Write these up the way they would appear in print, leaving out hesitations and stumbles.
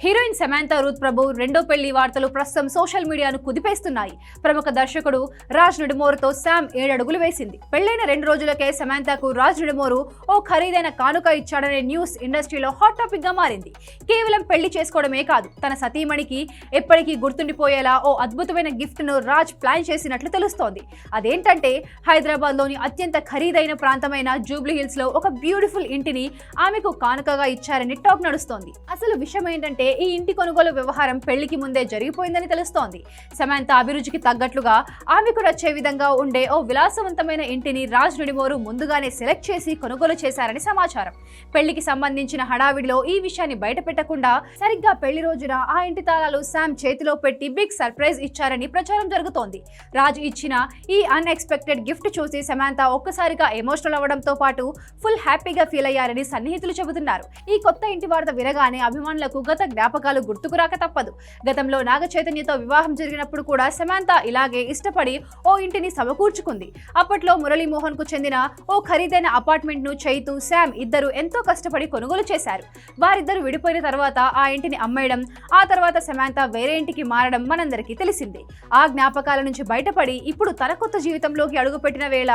Heroine Samantha Ruth ప్రభు రెండో పెళ్లి వార్తలు ప్రస్తుతం సోషల్ మీడియాను కుదిపేస్తున్నాయి. ప్రముఖ దర్శకుడు రాజ్ నిడుమోరుతో శామ్ 7 అడుగులు వేసింది. పెళ్లైన 2 రోజులకే సమాంతాకు రాజ్ నిడుమోరు ఓ ఖరీదైన కానుక ఇచ్చాడనే న్యూస్ ఇండస్ట్రీలో హాట్ టాపిక్ గా మారింది. కేవలం పెళ్లి చేసుకోవడమే కాదు, తన సతీమణికి ఎప్పటికీ గుర్తుండిపోయేలా ఓ అద్భుతమైన గిఫ్ట్ ను రాజ్ ప్లాన్ చేసినట్లు తెలుస్తోంది. అదేంటంటే హైదరాబాద్ లోని అత్యంత ఖరీదైన ప్రాంతమైన జూబ్లీ హిల్స్ లో ఒక బ్యూటిఫుల్ ఇంటిని ఆమెకు కానుకగా ఇచ్చారని టాక్ నడుస్తోంది. అసలు విషయం ఏంటంటే ఈ ఇంటి కొనుగోలు వ్యవహారం పెళ్లికి ముందే జరిగిపోయిందని తెలుస్తోంది. సమాంతా అభిరుచికి తగ్గట్లుగా ఆమెకు నచ్చే విధంగా ఉండే ఓ విలాసవంతమైన ఇంటిని రాజ్ నిడుమోరు ముందుగానే సెలెక్ట్ చేసి కొనుగోలు చేశారని సమాచారం. పెళ్లికి సంబంధించిన హడావిడిలో ఈ విషయాన్ని బయటపెట్టకుండా సరిగ్గా పెళ్లి రోజున ఆ ఇంటి తాళాలు శామ్ చేతిలో పెట్టి బిగ్ సర్ప్రైజ్ ఇచ్చారని ప్రచారం జరుగుతోంది. రాజ్ ఇచ్చిన ఈ అన్ఎక్స్పెక్టెడ్ గిఫ్ట్ చూసి సమాంతా ఒక్కసారిగా ఎమోషనల్ అవ్వడంతో పాటు ఫుల్ హ్యాపీగా ఫీల్ అయ్యారని సన్నిహితులు చెబుతున్నారు. ఈ కొత్త ఇంటి వార్త వినగానే అభిమానులకు గత జ్ఞాపకాలు గుర్తుకురాక తప్పదు. గతంలో నాగ చైతన్యతో వివాహం జరిగినప్పుడు కూడా సమాంతా ఇలాగే ఇష్టపడి ఓ ఇంటిని సమకూర్చుకుంది. అప్పట్లో మురళీమోహన్ కు చెందిన ఓ ఖరీదైన అపార్ట్మెంట్ ను చైతు, శామ్ ఇద్దరు ఎంతో కష్టపడి కొనుగోలు చేశారు. వారిద్దరు విడిపోయిన తర్వాత ఆ ఇంటిని అమ్మేయడం, ఆ తర్వాత సమాంతా వేరే ఇంటికి మారడం మనందరికీ తెలిసిందే. ఆ జ్ఞాపకాల నుంచి బయటపడి ఇప్పుడు తన కొత్త జీవితంలోకి అడుగుపెట్టిన వేళ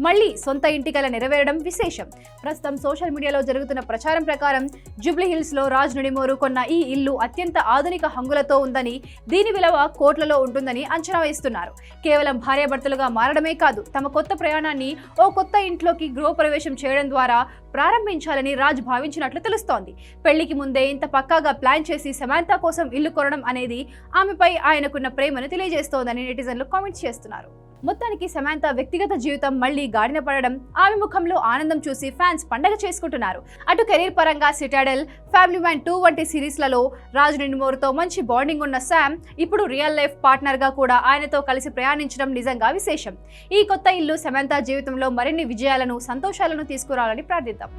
మళ్లీ సొంత ఇంటి కల నెరవేరడం విశేషం. ప్రస్తుతం సోషల్ మీడియాలో జరుగుతున్న ప్రచారం ప్రకారం జూబ్లీ హిల్స్ లో రాజ్ నిడుమోరు కొన్న ఈ ఇల్లు అత్యంత ఆధునిక హంగులతో ఉందని, దీని విలువ కోట్లలో ఉంటుందని అంచనా వేస్తున్నారు. కేవలం భార్యాభర్తలుగా మారడమే కాదు, తమ కొత్త ప్రయాణాన్ని ఓ కొత్త ఇంట్లోకి గృహప్రవేశం చేయడం ద్వారా ప్రారంభించాలని రాజ్ భావించినట్లు తెలుస్తోంది. పెళ్లికి ముందే ఇంత పక్కాగా ప్లాన్ చేసి సమాంతా కోసం ఇల్లు కొనడం అనేది ఆమెపై ఆయనకున్న ప్రేమను తెలియజేస్తోందని నెటిజన్లు కామెంట్స్ చేస్తున్నారు. మొత్తానికి సమాంతా వ్యక్తిగత జీవితం మళ్లీ గాడిన పడడం, ఆమె ముఖంలో ఆనందం చూసి ఫ్యాన్స్ పండగ చేసుకుంటున్నారు. అటు కెరీర్ పరంగా సిటాడెల్, ఫ్యామిలీ మ్యాన్ 2 వంటి సిరీస్లలో రాజ్ నిడుమోరుతో మంచి బాండింగ్ ఉన్న శామ్ ఇప్పుడు రియల్ లైఫ్ పార్ట్నర్ గా కూడా ఆయనతో కలిసి ప్రయాణించడం నిజంగా విశేషం. ఈ కొత్త ఇల్లు సమాంతా జీవితంలో మరిన్ని విజయాలను, సంతోషాలను తీసుకురావాలని ప్రార్థిద్దాం.